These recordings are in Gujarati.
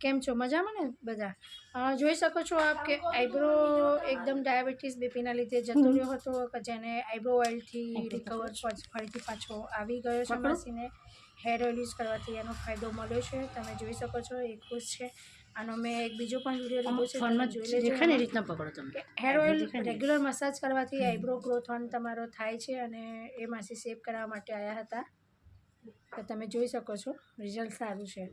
કેમ છો? મજામાં ને બધા? જોઈ શકો છો આપ કે આઈબ્રો એકદમ ડાયાબિટીસ બીપીના લીધે જતો રહ્યો હતો કે જેને આઈબ્રો ઓઇલથી રિકવર ફરીથી પાછો આવી ગયો છે માસીને હેર ઓઇલ યુઝ કરવાથી એનો ફાયદો મળ્યો છે. તમે જોઈ શકો છો એ ખુશ છે. આનો મેં એક બીજો પણ વિડીયો લીધો છે, તમે જોઈ લેજો. દેખાય ને રીતના પકડો તમે. હેર ઓઇલ રેગ્યુલર મસાજ કરવાથી આઈબ્રો ગ્રોથ ઓન તમારો થાય છે અને એ માસી સેવ કરાવવા માટે આવ્યા હતા. તો તમે જોઈ શકો છો રિઝલ્ટ સારું છે.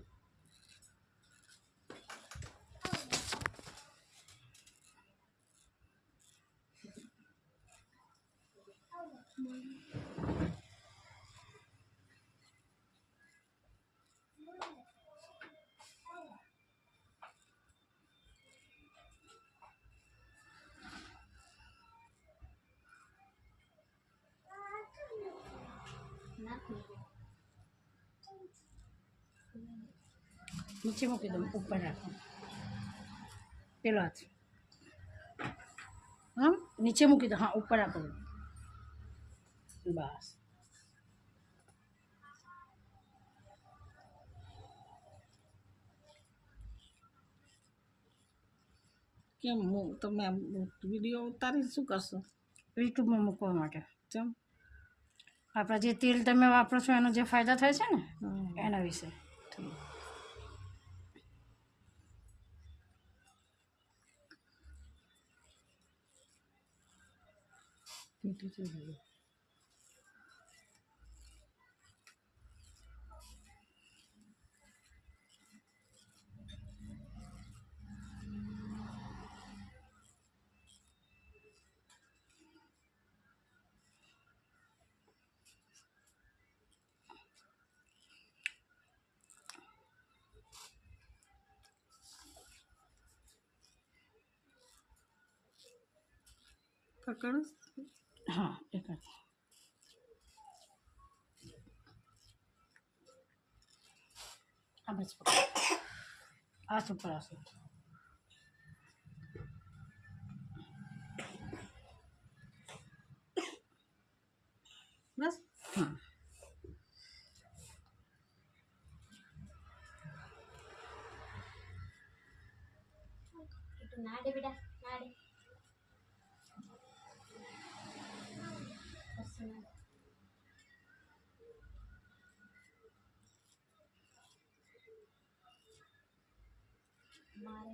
નીચે મૂકી દો, ઉપર રાખો. પેલો હાથ આમ નીચે મૂકી દો. હા, ઉપર રાખો. બસ. કેમ તમે વિડીયો ઉતારી શું કરશો? યુટ્યુબમાં મૂકવા માટે. કેમ? આપણા જે તેલ તમે વાપરો છો એનો જે ફાયદા થાય છે ને એના વિશે. પકડો. હા, એક જ. આ બસ પકડો. આ સુપર આવશે. બસ. હા. ના દે બેટા, ના દે. મારે